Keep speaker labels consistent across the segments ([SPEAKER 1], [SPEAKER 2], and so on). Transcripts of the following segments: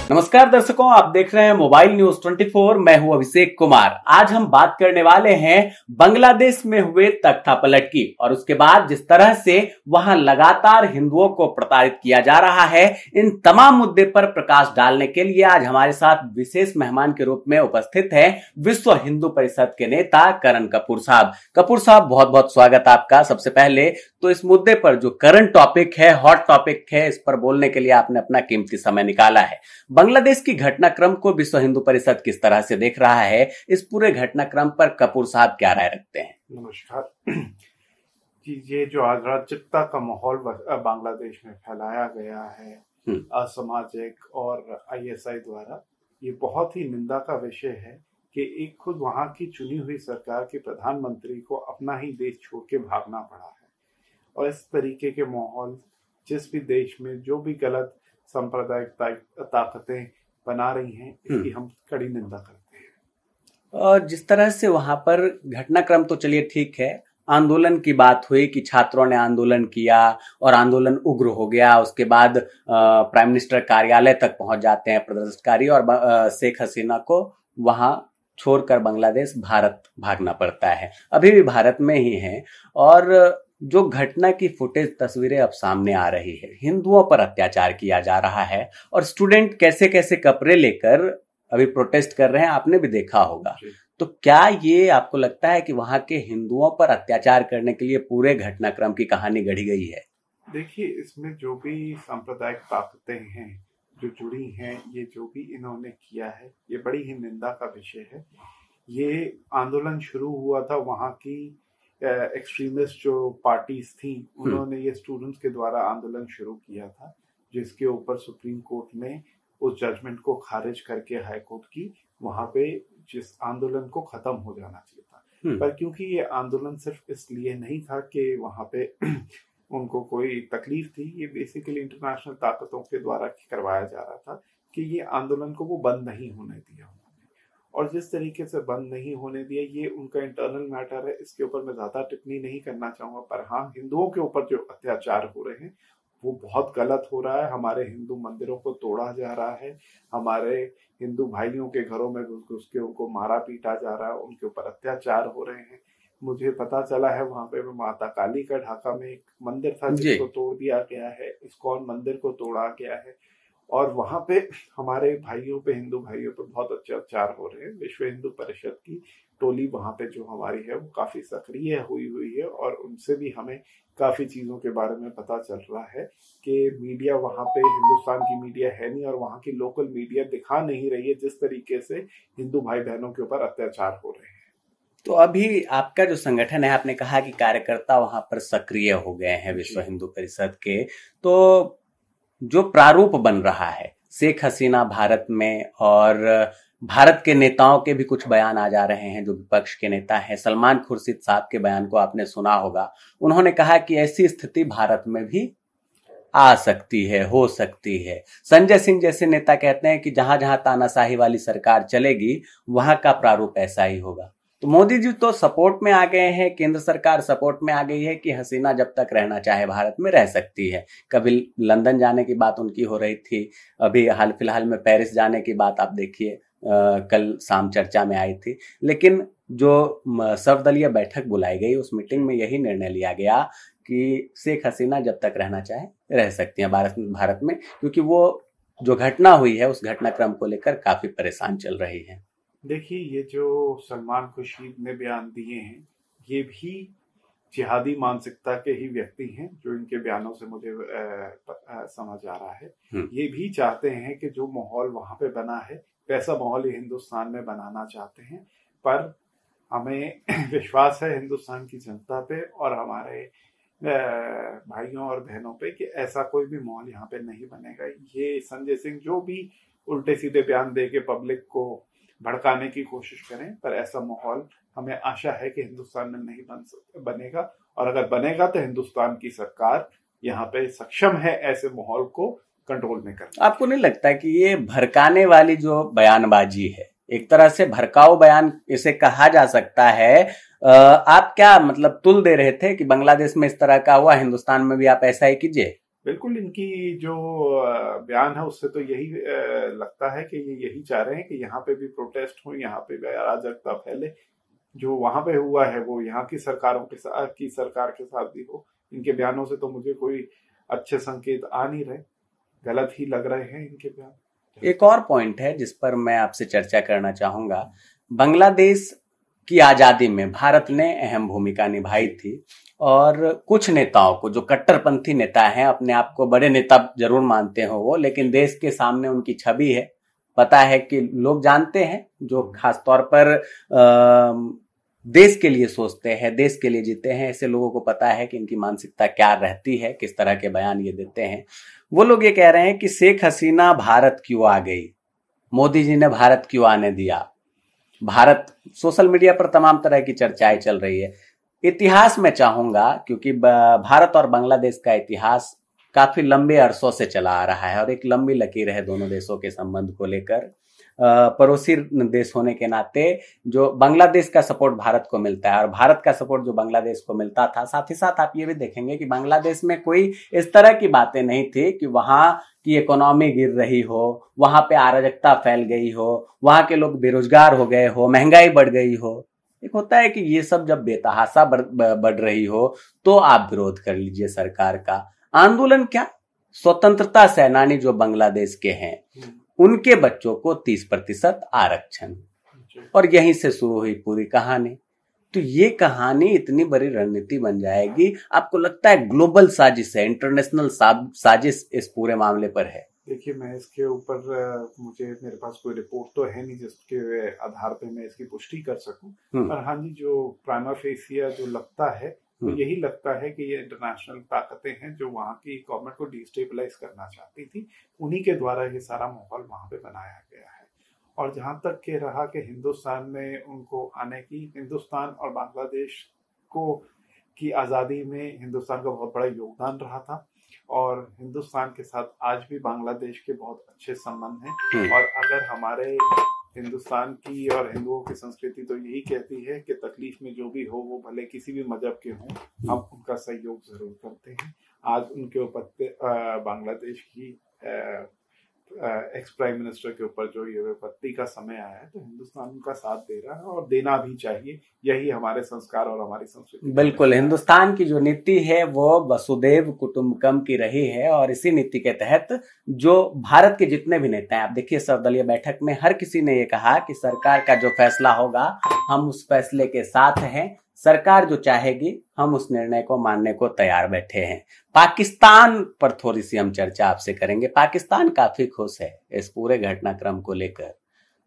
[SPEAKER 1] नमस्कार दर्शकों, आप देख रहे हैं मोबाइल न्यूज 24। मैं हूं अभिषेक कुमार। आज हम बात करने वाले हैं बांग्लादेश में हुए तख्तापलट की और उसके बाद जिस तरह से वहां लगातार हिंदुओं को प्रताड़ित किया जा रहा है। इन तमाम मुद्दे पर प्रकाश डालने के लिए आज हमारे साथ विशेष मेहमान के रूप में उपस्थित है विश्व हिंदू परिषद के नेता करण कपूर साहब। कपूर साहब, बहुत बहुत स्वागत आपका। सबसे पहले तो इस मुद्दे पर जो करंट टॉपिक है, हॉट टॉपिक है, इस पर बोलने के लिए आपने अपना कीमती समय निकाला है। बांग्लादेश की घटनाक्रम को विश्व हिंदू परिषद किस तरह से देख रहा है, इस पूरे घटनाक्रम पर कपूर साहब क्या राय रखते हैं?
[SPEAKER 2] नमस्कार जी। ये जो अराजकता का माहौल बांग्लादेश में फैलाया गया है असामाजिक और आईएसआई द्वारा, ये बहुत ही निंदा का विषय है कि एक खुद वहां की चुनी हुई सरकार के प्रधानमंत्री को अपना ही देश छोड़ के भागना पड़ा है। और इस तरीके के माहौल जिस भी देश में जो भी गलत सांप्रदायिक ताकतें बना रही हैं, इसकी हम कड़ी निंदा करते हैं।
[SPEAKER 1] और जिस तरह से वहां पर घटनाक्रम तो चलिए ठीक है, आंदोलन की बात हुई कि छात्रों ने आंदोलन किया और आंदोलन उग्र हो गया। उसके बाद प्राइम मिनिस्टर कार्यालय तक पहुंच जाते हैं प्रदर्शनकारी और शेख हसीना को वहां छोड़कर बांग्लादेश भारत भागना पड़ता है। अभी भी भारत में ही है और जो घटना की फुटेज तस्वीरें अब सामने आ रही है, हिंदुओं पर अत्याचार किया जा रहा है और स्टूडेंट कैसे कैसे कपड़े लेकर अभी प्रोटेस्ट कर रहे हैं, आपने भी देखा होगा। तो क्या ये आपको लगता है कि वहां के हिंदुओं पर अत्याचार करने के लिए पूरे घटनाक्रम की कहानी गढ़ी गई है?
[SPEAKER 2] देखिए, इसमें जो भी सांप्रदायिक ताकतें हैं जो जुड़ी हैं, ये जो भी इन्होंने किया है, ये बड़ी ही निंदा का विषय है। ये आंदोलन शुरू हुआ था वहां की एक्सट्रीमिस्ट जो पार्टीज थी, उन्होंने ये स्टूडेंट्स के द्वारा आंदोलन शुरू किया था, जिसके ऊपर सुप्रीम कोर्ट ने उस जजमेंट को खारिज करके हाई कोर्ट की वहां पे जिस आंदोलन को खत्म हो जाना चाहिए था। पर क्योंकि ये आंदोलन सिर्फ इसलिए नहीं था कि वहां पे उनको कोई तकलीफ थी, ये बेसिकली इंटरनेशनल ताकतों के द्वारा करवाया जा रहा था कि ये आंदोलन को वो बंद नहीं होने दिया। और जिस तरीके से बंद नहीं होने दिया, ये उनका इंटरनल मैटर है, इसके ऊपर मैं ज्यादा टिप्पणी नहीं करना चाहूंगा। पर हाँ, हिंदुओं के ऊपर जो अत्याचार हो रहे हैं वो बहुत गलत हो रहा है। हमारे हिंदू मंदिरों को तोड़ा जा रहा है, हमारे हिंदू भाइयों के घरों में घुस घुस के उनको मारा पीटा जा रहा है, उनके ऊपर अत्याचार हो रहे हैं। मुझे पता चला है वहां पे माता काली का ढाका में एक मंदिर था जिसको तोड़ दिया गया है, इस्कॉन मंदिर को तोड़ा गया है और वहां पे हमारे भाइयों पे, हिंदू भाइयों पे बहुत अत्याचार हो रहे हैं। विश्व हिंदू परिषद की टोली वहां पे जो हमारी है वो काफी सक्रिय हुई है और उनसे भी हमें काफी चीजों के बारे में पता चल रहा है कि मीडिया वहां पे, हिंदुस्तान की मीडिया है नहीं और वहां की लोकल मीडिया दिखा नहीं रही है जिस तरीके से हिंदू भाई बहनों के ऊपर अत्याचार हो रहे हैं।
[SPEAKER 1] तो अभी आपका जो संगठन है, आपने कहा कि कार्यकर्ता वहां पर सक्रिय हो गए हैं विश्व हिंदू परिषद के, तो जो प्रारूप बन रहा है शेख हसीना भारत में और भारत के नेताओं के भी कुछ बयान आ जा रहे हैं, जो विपक्ष के नेता हैं, सलमान खुर्शीद साहब के बयान को आपने सुना होगा। उन्होंने कहा कि ऐसी स्थिति भारत में भी आ सकती है, हो सकती है। संजय सिंह जैसे नेता कहते हैं कि जहां जहां तानाशाही वाली सरकार चलेगी वहां का प्रारूप ऐसा ही होगा। तो मोदी जी तो सपोर्ट में आ गए हैं, केंद्र सरकार सपोर्ट में आ गई है कि हसीना जब तक रहना चाहे भारत में रह सकती है। कभी लंदन जाने की बात उनकी हो रही थी, अभी हाल फिलहाल में पेरिस जाने की बात आप देखिए कल शाम चर्चा में आई थी। लेकिन जो सर्वदलीय बैठक बुलाई गई, उस मीटिंग में यही निर्णय लिया गया कि शेख हसीना जब तक रहना चाहे रह सकती है भारत में, क्योंकि वो जो घटना हुई है उस घटनाक्रम को लेकर काफी परेशान चल रही है।
[SPEAKER 2] देखिए, ये जो सलमान खुर्शीद ने बयान दिए हैं, ये भी जिहादी मानसिकता के ही व्यक्ति हैं, जो इनके बयानों से मुझे समझ आ रहा है। ये भी चाहते हैं कि जो माहौल वहां पे बना है वैसा माहौल ये हिंदुस्तान में बनाना चाहते हैं। पर हमें विश्वास है हिंदुस्तान की जनता पे और हमारे भाइयों और बहनों पे कि ऐसा कोई भी माहौल यहाँ पे नहीं बनेगा। ये संजय सिंह जो भी उल्टे सीधे बयान दे के पब्लिक को भड़काने की कोशिश करें, पर ऐसा माहौल हमें आशा है कि हिंदुस्तान में नहीं बनेगा। और अगर बनेगा तो हिंदुस्तान की सरकार यहाँ पे सक्षम है ऐसे माहौल को कंट्रोल में करना।
[SPEAKER 1] आपको नहीं लगता कि ये भड़काने वाली जो बयानबाजी है, एक तरह से भड़काऊ बयान इसे कहा जा सकता है? आप क्या मतलब तुल दे रहे थे कि बांग्लादेश में इस तरह का हुआ, हिंदुस्तान में भी आप ऐसा ही कीजिए?
[SPEAKER 2] बिल्कुल, इनकी जो बयान है उससे तो यही लगता है कि ये यही चाह रहे हैं कि यहाँ पे भी प्रोटेस्ट हो, यहाँ पे भी अराजकता फैले। जो वहां पे हुआ है वो यहाँ की सरकारों के साथ की सरकार के साथ भी हो। इनके बयानों से तो मुझे कोई अच्छे संकेत आ नहीं रहे, गलत ही लग रहे हैं इनके बयान।
[SPEAKER 1] एक और पॉइंट है जिस पर मैं आपसे चर्चा करना चाहूंगा। बांग्लादेश की आजादी में भारत ने अहम भूमिका निभाई थी और कुछ नेताओं को, जो कट्टरपंथी नेता हैं, अपने आप को बड़े नेता जरूर मानते हो वो, लेकिन देश के सामने उनकी छवि है, पता है कि लोग जानते हैं, जो खासतौर पर देश के लिए सोचते हैं, देश के लिए जीते हैं, ऐसे लोगों को पता है कि इनकी मानसिकता क्या रहती है, किस तरह के बयान ये देते हैं। वो लोग ये कह रहे हैं कि शेख हसीना भारत क्यों आ गई, मोदी जी ने भारत क्यों आने दिया। भारत, सोशल मीडिया पर तमाम तरह की चर्चाएं चल रही है। इतिहास में चाहूंगा, क्योंकि भारत और बांग्लादेश का इतिहास काफी लंबे अरसों से चला आ रहा है और एक लंबी लकीर है दोनों देशों के संबंध को लेकर। पड़ोसी देश होने के नाते जो बांग्लादेश का सपोर्ट भारत को मिलता है और भारत का सपोर्ट जो बांग्लादेश को मिलता था, साथ ही साथ आप ये भी देखेंगे कि बांग्लादेश में कोई इस तरह की बातें नहीं थी कि वहां की इकोनॉमी गिर रही हो, वहां पे अराजकता फैल गई हो, वहां के लोग बेरोजगार हो गए हो, महंगाई बढ़ गई हो। एक होता है कि ये सब जब बेतहाशा बढ़ रही हो तो आप विरोध कर लीजिए सरकार का। आंदोलन क्या, स्वतंत्रता सेनानी जो बांग्लादेश के हैं उनके बच्चों को 30% आरक्षण, और यहीं से शुरू हुई पूरी कहानी। तो ये कहानी इतनी बड़ी रणनीति बन जाएगी, आपको लगता है ग्लोबल साजिश है, इंटरनेशनल साजिश इस पूरे मामले पर है?
[SPEAKER 2] देखिए, मैं इसके ऊपर मेरे पास कोई रिपोर्ट तो है नहीं जिसके आधार पे मैं इसकी पुष्टि कर सकूं, पर हाँ जी, जो प्राइमा फेसिया जो लगता है तो यही लगता है कि ये इंटरनेशनल ताकतें हैं जो वहाँ की गवर्नमेंट को डिस्टेबलाइज करना चाहती थी, उन्हीं के द्वारा ये सारा माहौल वहाँ पे बनाया गया है। और जहां तक के रहा कि हिंदुस्तान में उनको आने की, हिंदुस्तान और बांग्लादेश को की आज़ादी में हिंदुस्तान का बहुत बड़ा योगदान रहा था और हिंदुस्तान के साथ आज भी बांग्लादेश के बहुत अच्छे संबंध हैं। और अगर हमारे हिंदुस्तान की और हिंदुओं की संस्कृति तो यही कहती है कि तकलीफ में जो भी हो, वो भले किसी भी मजहब के हों, हम उनका सहयोग जरूर करते हैं। आज उनके ऊपर बांग्लादेश की एक्स प्राइम मिनिस्टर के ऊपर जो ये विपत्ति का समय आया है, तो हिंदुस्तान उनका साथ दे रहा है और देना भी चाहिए। यही हमारे संस्कार और हमारी संस्कृति।
[SPEAKER 1] बिल्कुल, हिंदुस्तान की जो नीति है वो वसुदेव कुटुंबकम की रही है और इसी नीति के तहत जो भारत के जितने भी नेता हैं, आप देखिए सर्वदलीय बैठक में हर किसी ने ये कहा कि सरकार का जो फैसला होगा हम उस फैसले के साथ हैं, सरकार जो चाहेगी हम उस निर्णय को मानने को तैयार बैठे हैं। पाकिस्तान पर थोड़ी सी हम चर्चा आपसे करेंगे। पाकिस्तान काफी खुश है इस पूरे घटनाक्रम को लेकर।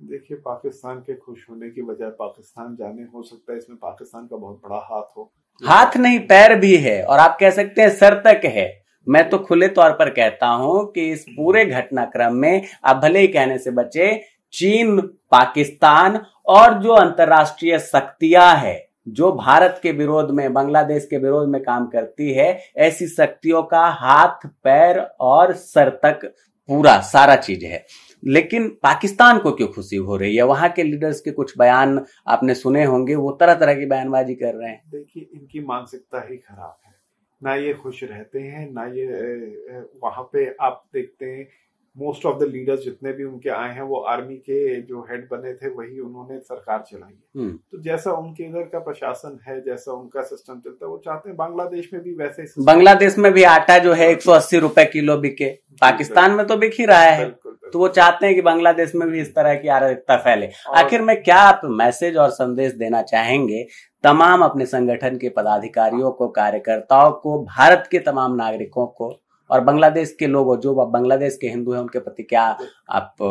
[SPEAKER 2] देखिए, पाकिस्तान के खुश होने की बजाय पाकिस्तान जाने, हो सकता है इसमें पाकिस्तान का बहुत बड़ा हाथ हो।
[SPEAKER 1] हाथ नहीं, पैर भी है और आप कह सकते हैं सर तक है। मैं तो खुले तौर पर कहता हूं कि इस पूरे घटनाक्रम में आप भले ही कहने से बचे, चीन, पाकिस्तान और जो अंतर्राष्ट्रीय शक्तियां है जो भारत के विरोध में, बांग्लादेश के विरोध में काम करती है, ऐसी शक्तियों का हाथ, पैर और सर तक पूरा सारा चीज है। लेकिन पाकिस्तान को क्यों खुशी हो रही है? वहां के लीडर्स के कुछ बयान आपने सुने होंगे, वो तरह तरह की बयानबाजी कर रहे हैं।
[SPEAKER 2] देखिए, इनकी मानसिकता ही खराब है, ना ये खुश रहते हैं, ना ये वहां पे आप देखते हैं मोस्ट ऑफ द लीडर्स जितने भी उनके आए हैं वो आर्मी के जो हेड बने थे, वही उन्होंने सरकार चलाई है। तो जैसा उनके इधर का प्रशासन है, जैसा उनका सिस्टम चलता है, वो चाहते हैं बांग्लादेश में भी वैसे ही।
[SPEAKER 1] बांग्लादेश में भी आटा जो है 180 रुपए किलो बिके, पाकिस्तान में तो बिक ही रहा है, तो वो चाहते हैं कि बांग्लादेश में भी इस तरह की अराजकता फैले। आखिर में क्या आप मैसेज और संदेश देना चाहेंगे तमाम अपने संगठन के पदाधिकारियों को, कार्यकर्ताओं को, भारत के तमाम नागरिकों को और बांग्लादेश के लोगों, जो बांग्लादेश के हिंदू हैं, उनके प्रति क्या आप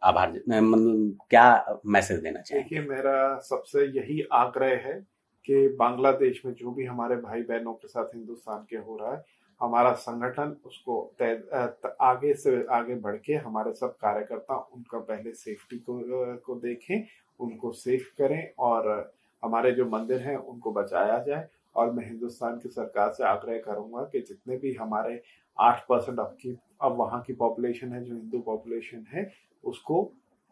[SPEAKER 1] आभार, क्या मैसेज देना चाहेंगे?
[SPEAKER 2] देखिए, मेरा सबसे यही आग्रह है कि बांग्लादेश में जो भी हमारे भाई बहनों के साथ हिंदुस्तान के हो रहा है, हमारा संगठन उसको आगे से आगे बढ़ के हमारे सब कार्यकर्ता उनका पहले सेफ्टी को देखें, उनको सेफ करें और हमारे जो मंदिर हैं उनको बचाया जाए। और मैं हिंदुस्तान की सरकार से आग्रह करूंगा कि जितने भी हमारे 8% अब वहाँ की पॉपुलेशन है, जो हिंदू पॉपुलेशन है, उसको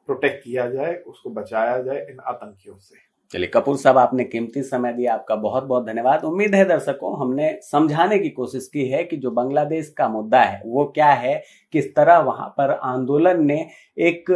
[SPEAKER 2] प्रोटेक्ट किया जाए, उसको बचाया जाए इन आतंकियों से।
[SPEAKER 1] चलिए कपूर साहब, आपने कीमती समय दिया, आपका बहुत बहुत धन्यवाद। उम्मीद है दर्शकों, हमने समझाने की कोशिश की है कि जो बांग्लादेश का मुद्दा है वो क्या है, किस तरह वहां पर आंदोलन ने एक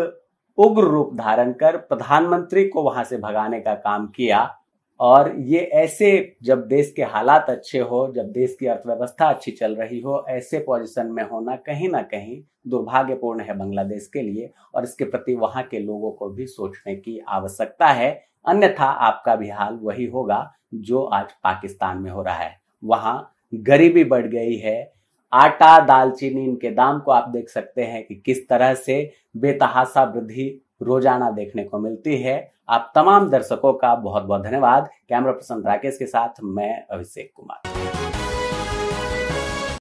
[SPEAKER 1] उग्र रूप धारण कर प्रधानमंत्री को वहां से भगाने का काम किया। और ये ऐसे, जब देश के हालात अच्छे हो, जब देश की अर्थव्यवस्था अच्छी चल रही हो, ऐसे पोजीशन में होना कहीं ना कहीं दुर्भाग्यपूर्ण है बांग्लादेश के लिए, और इसके प्रति वहां के लोगों को भी सोचने की आवश्यकता है। अन्यथा आपका भी हाल वही होगा जो आज पाकिस्तान में हो रहा है। वहां गरीबी बढ़ गई है, आटा दालचीनी इनके दाम को आप देख सकते हैं कि किस तरह से बेतहाशा वृद्धि रोजाना देखने को मिलती है। आप तमाम दर्शकों का बहुत बहुत धन्यवाद। कैमरा पर्सन राकेश के साथ मैं अभिषेक कुमार।